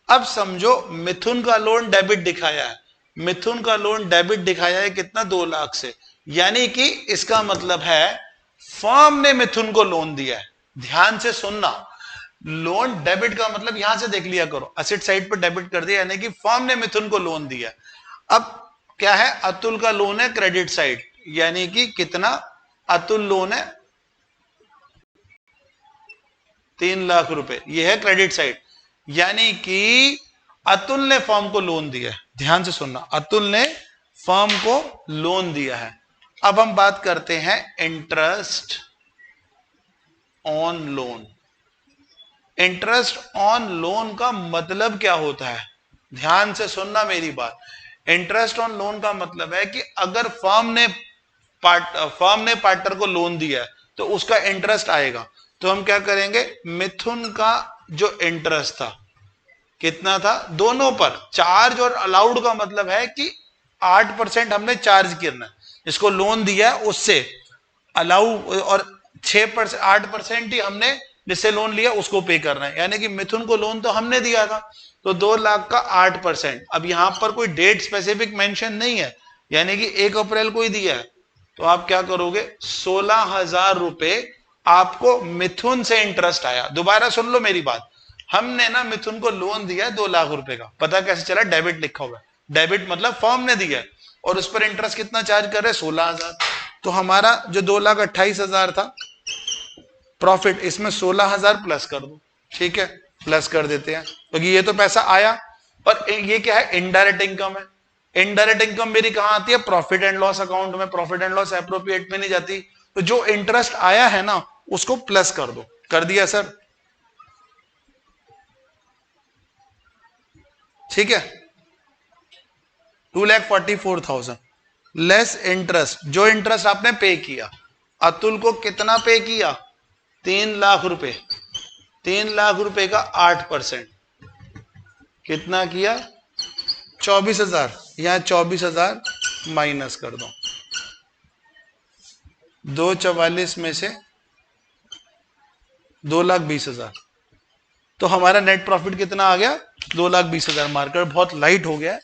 अब समझो मिथुन का लोन डेबिट दिखाया है, मिथुन का लोन डेबिट दिखाया है कितना, 2 लाख से, यानी कि इसका मतलब है फर्म ने मिथुन को लोन दिया है। ध्यान से सुनना, लोन डेबिट का मतलब यहां से देख लिया करो, असेट साइड पर डेबिट कर दिया, यानी कि फर्म ने मिथुन को लोन दिया। अब क्या है, अतुल का लोन है क्रेडिट साइड, यानी कि कितना, अतुल लोन है 3 लाख रुपए, यह है क्रेडिट साइड, यानी कि अतुल ने फर्म को लोन दिया है। ध्यान से सुनना, अतुल ने फर्म को लोन दिया है। अब हम बात करते हैं interest on loan. Interest on loan का मतलब क्या होता है, ध्यान से सुनना मेरी बात। इंटरेस्ट ऑन लोन का मतलब है कि अगर फर्म ने पार्टनर को लोन दिया है तो उसका इंटरेस्ट आएगा। तो हम क्या करेंगे, मिथुन का जो इंटरेस्ट था कितना था, दोनों पर चार्ज और अलाउड का मतलब है कि 8% हमने चार्ज करना है, जिसको लोन दिया है उससे अलाउ, और 6%, 8% ही हमने जिससे लोन लिया उसको पे करना है। यानी कि मिथुन को लोन तो हमने दिया था, तो 2 लाख का 8%। अब यहां पर कोई डेट स्पेसिफिक मेंशन नहीं है, यानी कि 1 अप्रैल को ही दिया है, तो आप क्या करोगे, 16,000 रुपए आपको मिथुन से इंटरेस्ट आया। दोबारा सुन लो मेरी बात, हमने ना मिथुन को लोन दिया है 2 लाख रुपए का, पता कैसे चला, डेबिट लिखा हुआ है, डेबिट मतलब फर्म ने दिया है, और उस पर इंटरेस्ट कितना चार्ज कर रहे हैं, 16,000। तो हमारा जो 2,28,000 था प्रॉफिट, इसमें 16,000 प्लस कर दो। ठीक है, प्लस कर देते हैं, क्योंकि तो ये तो पैसा आया, और ये क्या है, इनडायरेक्ट इनकम है। इनडायरेक्ट इनकम मेरी कहां आती है, प्रॉफिट एंड लॉस अकाउंट में, प्रॉफिट एंड लॉस एप्रोप्रिएट में नहीं जाती। तो जो इंटरेस्ट आया है ना उसको प्लस कर दो। कर दिया सर, ठीक है, 2,44,000 लेस इंटरेस्ट, जो इंटरेस्ट आपने पे किया, अतुल को कितना पे किया, 3 लाख रुपए, 3 लाख रुपए का 8%, कितना किया, 24,000। यहां 24,000 माइनस कर दो, 244 में से 2,20,000, तो हमारा नेट प्रॉफिट कितना आ गया, 2,20,000। मार्कर बहुत लाइट हो गया है,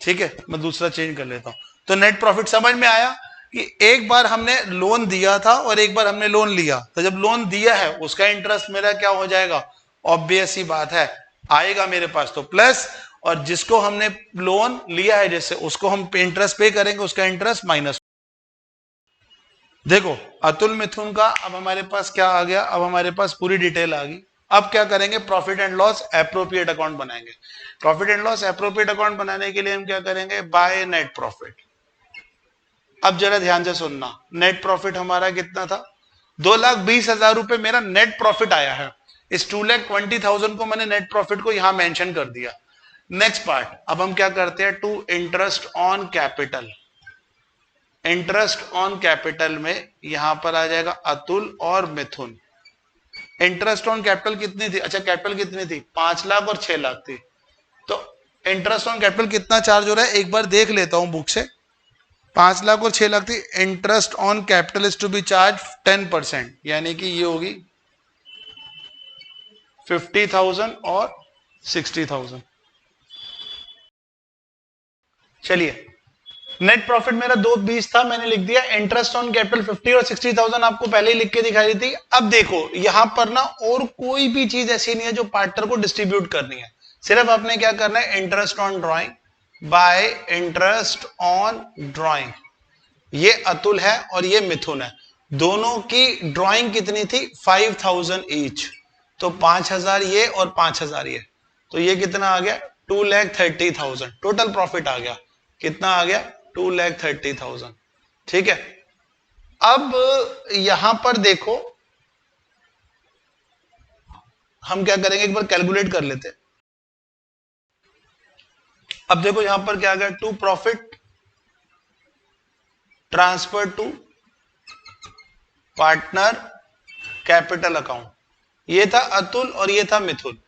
ठीक है, मैं दूसरा चेंज कर लेता हूं। तो नेट प्रॉफिट समझ में आया कि एक बार हमने लोन दिया था और एक बार हमने लोन लिया, तो जब लोन दिया है उसका इंटरेस्ट मेरा क्या हो जाएगा, ऑब्वियस ही बात है, आएगा मेरे पास तो प्लस, और जिसको हमने लोन लिया है जैसे उसको हम इंटरेस्ट पे करेंगे, उसका इंटरेस्ट माइनस। देखो अतुल मिथुन का अब हमारे पास क्या आ गया, अब हमारे पास पूरी डिटेल आ गई। अब क्या करेंगे, profit and loss appropriate account बनाएंगे। Profit and loss appropriate account बनाने के लिए हम क्या करेंगे, बाय नेट प्रॉफिट। अब जरा ध्यान से सुनना, नेट प्रॉफिट हमारा कितना था, 2,20,000 रुपए मेरा नेट प्रॉफिट आया है। इस 2,20,000 को मैंने नेट प्रॉफिट को यहां मेंशन कर दिया। नेक्स्ट पार्ट, अब हम क्या करते हैं, to interest on capital. Interest on capital में यहां पर आ जाएगा अतुल और मिथुन। इंटरेस्ट ऑन कैपिटल कितनी थी, अच्छा कैपिटल कितनी थी, 5 लाख और 6 लाख थी। तो इंटरेस्ट ऑन कैपिटल कितना चार्ज हो रहा है, एक बार देख लेता हूं बुक से, 5 लाख और 6 लाख थी। Interest on capital is to be charge 10%, यानी कि ये होगी 50,000 और 60,000। चलिए नेट प्रॉफिट मेरा 220 था, मैंने लिख दिया। इंटरेस्ट ऑन कैपिटल 50 और 60,000 आपको पहले ही लिख के दिखाई दी थी। अब देखो यहां पर ना और कोई भी चीज ऐसी नहीं है जो पार्टनर को डिस्ट्रीब्यूट करनी है, सिर्फ आपने क्या करना है, interest on drawing bye interest on drawing. ये अतुल है और ये मिथुन है, दोनों की ड्रॉइंग कितनी थी, 5,000 ईच, तो 5,000 ये और 5,000 ये, तो ये कितना आ गया, 2,30,000 टोटल प्रॉफिट आ गया। कितना आ गया, 2,30,000। ठीक है, अब यहां पर देखो हम क्या करेंगे, एक बार कैलकुलेट कर लेते हैं। अब देखो यहां पर क्या आ गया, to profit transfer to partner capital account, ये था अतुल और ये था मिथुन।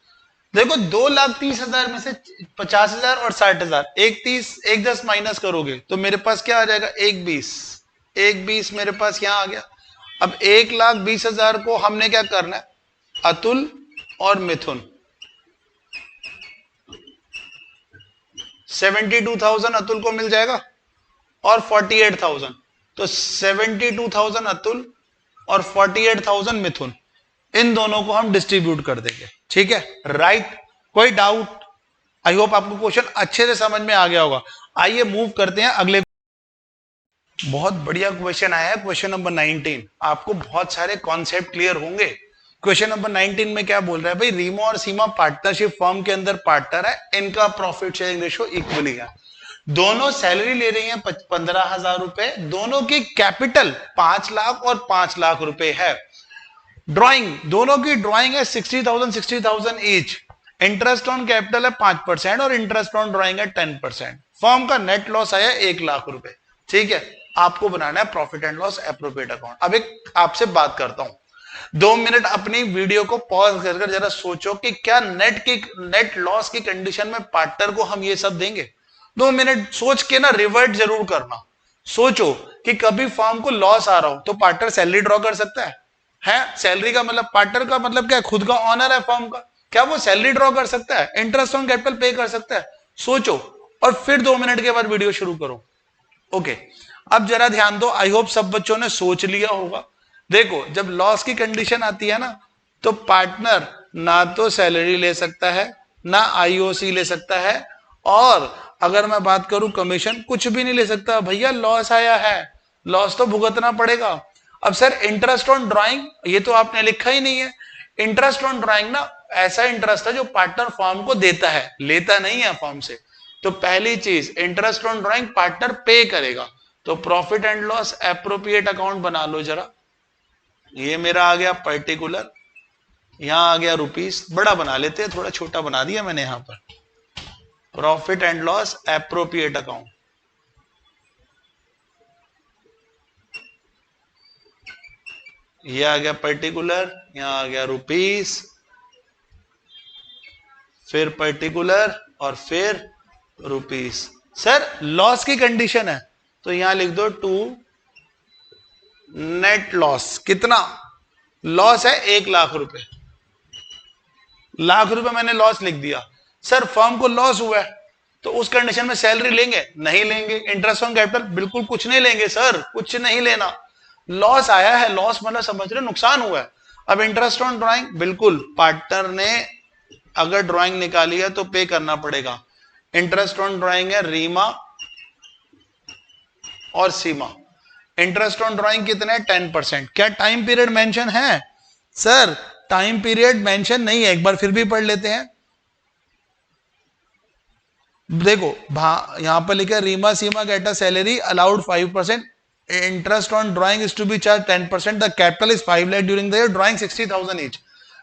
देखो 2,30,000 में से 50,000 और 60,000, एक 30 एक 10 माइनस करोगे तो मेरे पास क्या आ जाएगा, एक 20, एक 20 मेरे पास यहां आ गया। अब 1,20,000 को हमने क्या करना है, अतुल और मिथुन, 72,000 अतुल को मिल जाएगा और 48,000, तो 72,000 अतुल और 48,000 मिथुन, इन दोनों को हम डिस्ट्रीब्यूट कर देंगे। ठीक है, राइट, कोई डाउट? आई होप आपको क्वेश्चन अच्छे से समझ में आ गया होगा। आइए मूव करते हैं अगले। बहुत बढ़िया क्वेश्चन आया है, क्वेश्चन नंबर 19। आपको बहुत सारे कॉन्सेप्ट क्लियर होंगे। क्वेश्चन नंबर 19 में क्या बोल रहा है भाई, रीमा और सीमा पार्टनरशिप फर्म के अंदर पार्टनर है, इनका प्रॉफिट शेयरिंग रेशियो इक्वली है, दोनों सैलरी ले रही हैं 15,000 रुपए, दोनों की कैपिटल 5 लाख और 5 लाख रुपए है। ड्राइंग, दोनों की ड्राइंग है 60,000 ईच, इंटरेस्ट ऑन कैपिटल है 5% और इंटरेस्ट ऑन ड्राइंग है 10%। फर्म का नेट लॉस आया 1 लाख रुपए। ठीक है, आपको बनाना है profit and loss appropriate account. अब एक आपसे बात करता हूं, 2 मिनट अपनी वीडियो को पॉज कर जरा सोचो कि क्या नेट लॉस की कंडीशन में पार्टनर को हम ये सब देंगे। 2 मिनट सोच के ना रिवर्ट जरूर करना। सोचो कि कभी फर्म को लॉस आ रहा हो तो पार्टनर सैलरी ड्रॉ कर सकता है? सैलरी का मतलब, पार्टनर का मतलब क्या है, खुद का ऑनर है फर्म का, क्या वो सैलरी ड्रॉ कर सकता है, इंटरेस्ट ऑन कैपिटल पे कर सकता है? सोचो और फिर 2 मिनट के बाद वीडियो शुरू करो। ओके, अब जरा ध्यान दो, आई होप सब बच्चों ने सोच लिया होगा। देखो जब लॉस की कंडीशन आती है ना, तो पार्टनर ना तो सैलरी ले सकता है, ना आईओसी ले सकता है, और अगर मैं बात करूं कमीशन, कुछ भी नहीं ले सकता। भैया लॉस आया है, लॉस तो भुगतना पड़ेगा। अब सर इंटरेस्ट ऑन ड्राइंग, ये तो आपने लिखा ही नहीं है। इंटरेस्ट ऑन ड्राइंग ना ऐसा इंटरेस्ट है जो पार्टनर फर्म को देता है, लेता नहीं है फर्म से। तो पहली चीज, इंटरेस्ट ऑन ड्राइंग पार्टनर पे करेगा, तो profit and loss appropriate account बना लो जरा। ये मेरा आ गया पर्टिकुलर, यहां आ गया रुपीस, बड़ा बना लेते हैं, थोड़ा छोटा बना दिया मैंने यहां पर। Profit and loss appropriate account, ये आ गया पर्टिकुलर, यहां आ गया रुपीस, फिर पर्टिकुलर और फिर रुपीस। सर लॉस की कंडीशन है तो यहां लिख दो टू नेट लॉस। कितना लॉस है, 1 लाख रुपए, लाख रुपए मैंने लॉस लिख दिया। सर फर्म को लॉस हुआ है तो उस कंडीशन में सैलरी लेंगे, नहीं लेंगे। इंटरेस्ट ऑन कैपिटल बिल्कुल कुछ नहीं लेंगे सर, कुछ नहीं लेना। लॉस आया है, लॉस मतलब समझ रहे, नुकसान हुआ है। अब इंटरेस्ट ऑन ड्राइंग, बिल्कुल पार्टनर ने अगर ड्राइंग निकाली है तो पे करना पड़ेगा। इंटरेस्ट ऑन ड्राइंग है रीमा और सीमा। इंटरेस्ट ऑन ड्राइंग कितने, 10%। क्या टाइम पीरियड मेंशन है? सर टाइम पीरियड मेंशन नहीं है, एक बार फिर भी पढ़ लेते हैं। देखो यहां पर लिखा है Reema Seema get a salary allowed 5%, interest on drawing is to be charge 10%, the capital is 5 lakh during the year, drawing 60,000 each.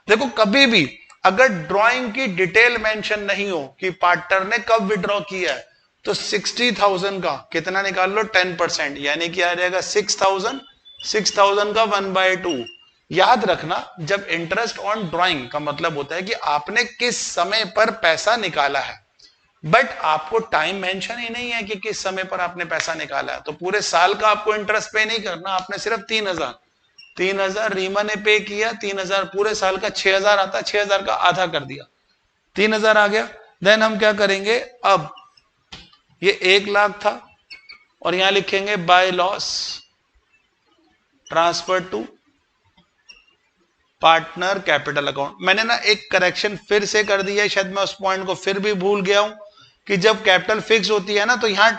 देखो कभी भी अगर ड्राइंग की डिटेल मेंशन नहीं हो कि पार्टनर ने कब विड्रॉ किया है, तो 60,000 का कितना निकाल लो, 10%, यानी कि आ जाएगा 6,000, 6,000 का 1/2। याद रखना, जब इंटरेस्ट ऑन ड्राइंग का मतलब होता है कि आपने किस समय पर पैसा निकाला है, बट आपको टाइम मेंशन ही नहीं है कि किस समय पर आपने पैसा निकाला है। तो पूरे साल का आपको इंटरेस्ट पे नहीं करना, आपने सिर्फ 3,000 रीमा ने पे किया, 3,000 पूरे साल का 6,000 आता है, 6,000 का आधा कर दिया, 3,000 आ गया। देन हम क्या करेंगे, अब ये 1 लाख था और यहां लिखेंगे by loss transfer to partner capital account. मैंने ना एक करेक्शन फिर से कर दिया है, शायद मैं उस पॉइंट को फिर भी भूल गया हूं कि जब कैपिटल फिक्स होती है ना तो यहां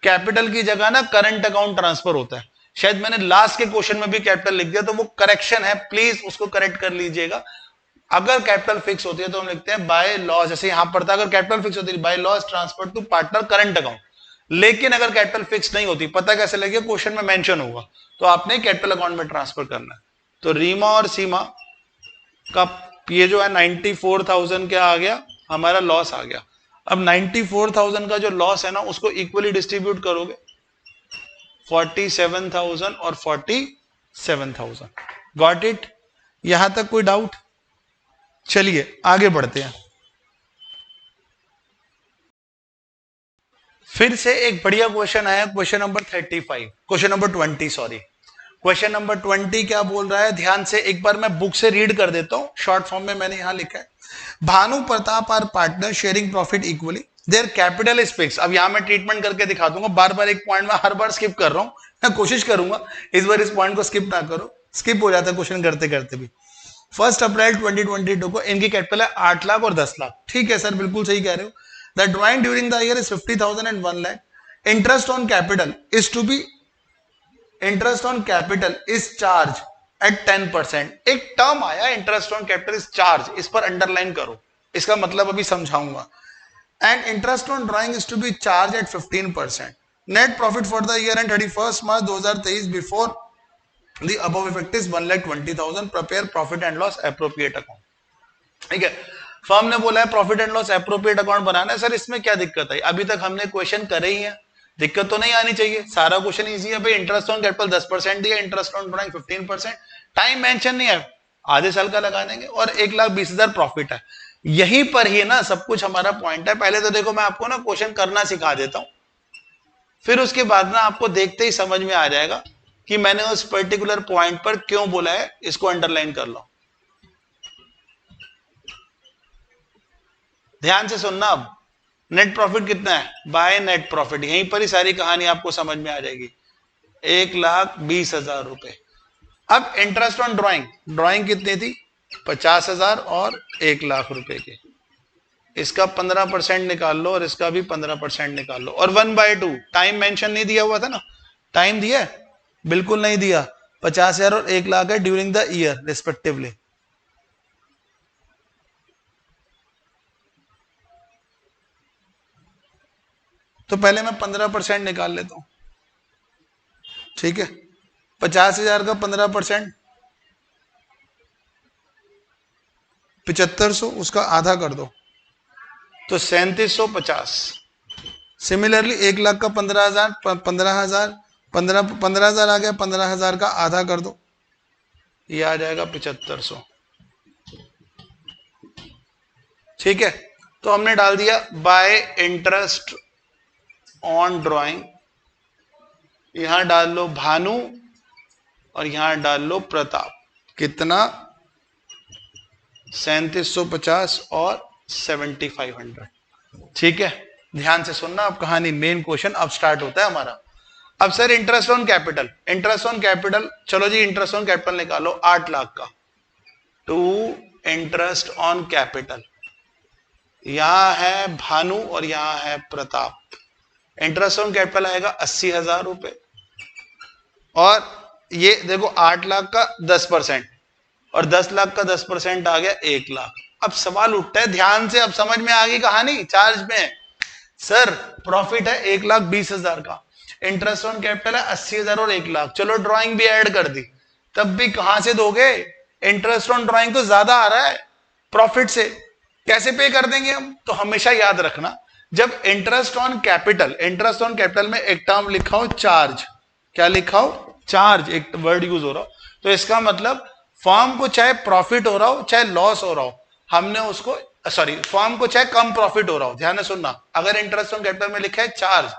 कैपिटल की जगह ना करंट अकाउंट ट्रांसफर होता है। शायद मैंने लास्ट के क्वेश्चन में भी कैपिटल लिख दिया, तो वो करेक्शन है, प्लीज उसको करेक्ट कर लीजिएगा। अगर कैपिटल फिक्स होती है तो हम लिखते हैं बाय लॉस, जैसे यहां पर था अगर कैपिटल फिक्स होती है by loss transfer to partner current account. लेकिन अगर कैपिटल फिक्स नहीं होती, पता कैसे लगे, क्वेश्चन में मेंशन होगा, तो आपने कैपिटल अकाउंट में ट्रांसफर करना है। तो रीमा और सीमा का ये जो है 94,000 क्या आ गया, हमारा लॉस आ गया। अब 94,000 का जो लॉस है ना उसको इक्वली डिस्ट्रीब्यूट करोगे, 47,000 और 47,000। Got it? यहां तक कोई डाउट? चलिए आगे बढ़ते हैं। फिर से एक बढ़िया क्वेश्चन आया, question number 35, question number 20 sorry. Question number 20 क्या बोल रहा है, ध्यान से एक बार मैं बुक से रीड कर देता हूं, शॉर्ट फॉर्म में मैंने यहां लिखा है, Bhanu Pratap are partner sharing profit equally, their capital is fix. अब यहां मैं ट्रीटमेंट करके दिखा दूंगा, बार बार एक पॉइंट में हर बार स्किप कर रहा हूं, मैं कोशिश करूंगा इस बार इस पॉइंट को स्किप ना करो, स्किप हो जाता है क्वेश्चन करते करते भी। 1 अप्रैल 2022 को इनकी कैपिटल है 8 लाख और 10 लाख। ठीक है सर, बिल्कुल सही कह रहे हो। The drawing during the year is 50,000 and 1 lakh. Interest on capital is to be interest on capital is charge at 10%। एक टर्म आया interest on capital is charge, इस पर अंडरलाइन करो, इसका मतलब अभी समझाऊंगा। And interest on drawing is to be charge at 15%। Net profit for the year end 31 March 2023 before the above effect is 1,20,000। Prepare profit and loss appropriate account. ठीक है, firm ने बोला है profit and loss appropriate account बनाना है। Sir इसमें क्या दिक्कत है, अभी तक हमने क्वेश्चन करे ही है, दिक्कत तो नहीं आनी चाहिए, सारा क्वेश्चन इजी है भाई। इंटरेस्ट ऑन कैपिटल 10% दिया, interest on drawing 15%, time mention नहीं है, आधे साल का लगा देंगे और 1,20,000 प्रॉफिट है। यहीं पर ही ना सब कुछ हमारा पॉइंट है। पहले तो देखो मैं आपको ना क्वेश्चन करना सिखा देता हूं, फिर उसके बाद ना आपको देखते ही समझ में आ जाएगा कि मैंने उस पर्टिकुलर पॉइंट पर क्यों बोला है, इसको अंडरलाइन कर लो, ध्यान से सुनना। अब नेट प्रॉफिट कितना है, बाय नेट प्रॉफिट, यहीं पर ही सारी कहानी आपको समझ में आ जाएगी, 1,20,000 रुपए। अब इंटरेस्ट ऑन ड्राइंग, ड्राइंग कितनी थी, 50,000 और 1,00,000 रुपए के, इसका 15% निकाल लो और इसका भी 15% निकाल लो, और 1/2। टाइम मेंशन नहीं दिया हुआ था ना, टाइम दिया है, बिल्कुल नहीं दिया। 50,000 और 1,00,000 है ड्यूरिंग द ईयर रिस्पेक्टिवली। तो पहले मैं 15% निकाल लेता हूं, ठीक है। 50,000 का 15%, 7500, उसका आधा कर दो तो 3750। सिमिलरली 1,00,000 का 15,000, 15,000 आ गया, 15,000 का आधा कर दो, ये आ जाएगा 7500। ठीक है, तो हमने डाल दिया बाय इंटरेस्ट ऑन ड्राइंग, यहां डाल लो भानु और यहां डाल लो प्रताप, कितना 3750 और 7500। ठीक है, ध्यान से सुनना, अब कहानी मेन क्वेश्चन अब स्टार्ट होता है हमारा। अब sir interest on capital, interest on capital, चलो जी इंटरेस्ट ऑन कैपिटल निकालो 8 लाख का, टू इंटरेस्ट ऑन कैपिटल, यहां है भानु और यहां है प्रताप। इंटरेस्ट ऑन कैपिटल आएगा 80,000 रुपए, और ये देखो 8 लाख का 10% और 10 लाख का 10% आ गया 1,00,000। अब सवाल उठता है, ध्यान से, अब समझ में आ गई कहानी, चार्ज में। सर प्रॉफिट है 1,20,000 का, इंटरेस्ट ऑन कैपिटल है 80,000 और 1,00,000, चलो ड्राइंग भी ऐड कर दी, तब भी कहां से दोगे, इंटरेस्ट ऑन ड्राइंग तो ज्यादा आ रहा है प्रॉफिट से, कैसे पे कर देंगे हम। तो हमेशा याद रखना, जब interest on capital, interest on capital में एक टर्म लिखा हो चार्ज, क्या लिखा हो, चार्ज, एक वर्ड यूज हो रहा हो, तो इसका मतलब फर्म को चाहे प्रॉफिट हो रहा हो चाहे लॉस हो रहा हो, हमने उसको, सॉरी, फर्म को चाहे कम प्रॉफिट हो रहा हो, ध्यान से सुनना, अगर इंटरेस्ट ऑन कैपिटल में लिखा है चार्ज,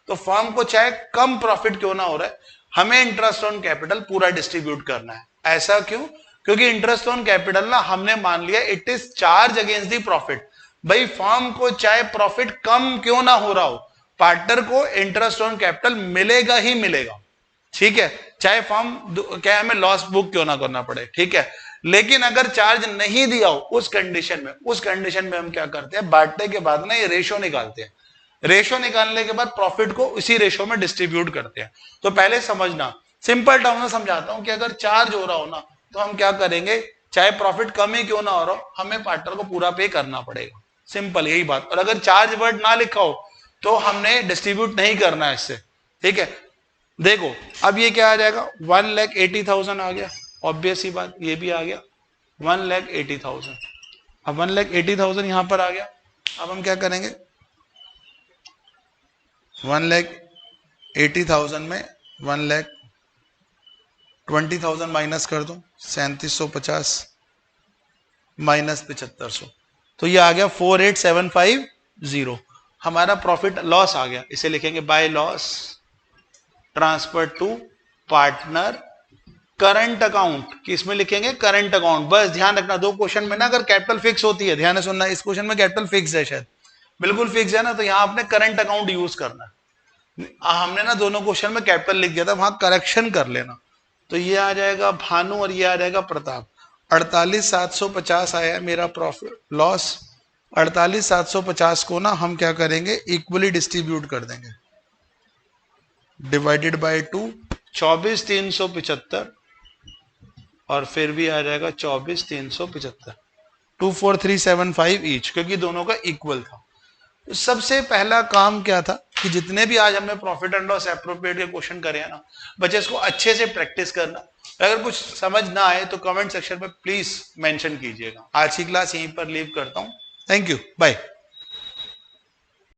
तो फर्म को चाहे कम प्रॉफिट क्यों ना हो रहा है, हमें इंटरेस्ट ऑन कैपिटल पूरा डिस्ट्रीब्यूट करना है। ऐसा क्यों, क्योंकि इंटरेस्ट ऑन कैपिटल ना हमने मान लिया it is charge against the profit. भाई फर्म को चाहे प्रॉफिट कम क्यों ना हो रहा हो, पार्टनर को इंटरेस्ट ऑन कैपिटल मिलेगा ही मिलेगा, ठीक है, चाहे फर्म क्या हमें लॉस बुक क्यों ना करना पड़े, ठीक है। लेकिन अगर चार्ज नहीं दिया हो उस कंडीशन में हम क्या करते हैं, बांटने के बाद ना ये रेशो निकालते हैं, रेशो निकालने के बाद प्रॉफिट को उसी रेशो में डिस्ट्रीब्यूट करते हैं। तो पहले समझना, सिंपल टर्म में समझाता हूं कि अगर चार्ज हो रहा हो ना तो हम क्या करेंगे, चाहे प्रॉफिट कम ही क्यों ना हो रहा हो, हमें पार्टनर को पूरा पे करना पड़ेगा, सिंपल यही बात। और अगर चार्ज वर्ड ना लिखा हो तो हमने डिस्ट्रीब्यूट नहीं करना है इससे, ठीक है। देखो अब ये क्या आ जाएगा, 1,80,000 आ गया, ऑब्वियस ही बात ये भी आ गया 1,80,000। अब 1,80,000 यहां पर आ गया। अब हम क्या करेंगे, 1,80,000 में 1,20,000 माइनस कर दो, 3,750 माइनस 7,500, तो ये आ गया 48,750। हमारा प्रॉफिट लॉस आ गया, इसे लिखेंगे by loss transfer to partner current account. किसमें लिखेंगे, करंट अकाउंट। बस ध्यान रखना दो क्वेश्चन में ना अगर कैपिटल फिक्स होती है, ध्यान से सुनना, इस क्वेश्चन में कैपिटल फिक्स है, शायद बिल्कुल फिक्स है ना, तो यहां आपने करंट अकाउंट यूज करना है। हमने ना दोनों क्वेश्चन में कैपिटल लिख दिया था, वहां करेक्शन कर लेना। तो ये आ जाएगा भानु और ये आ जाएगा प्रताप। 48,750 आया मेरा प्रॉफिट लॉस। 48,750 को ना हम क्या करेंगे, इक्वली डिस्ट्रीब्यूट कर देंगे, डिवाइडेड बाय 2, 24,375 और फिर भी आ जाएगा 24,375, 24375 ईच, क्योंकि दोनों का इक्वल था। तो सबसे पहला काम क्या था कि जितने भी आज हमने प्रॉफिट एंड लॉस एप्रोप्रिएट के क्वेश्चन करे हैं ना, बच्चे इसको अच्छे से प्रैक्टिस करना। अगर कुछ समझ ना आए तो कमेंट सेक्शन में प्लीज मेंशन कीजिएगा। आज की क्लास यहीं पर लीव करता हूं, थैंक यू, बाय।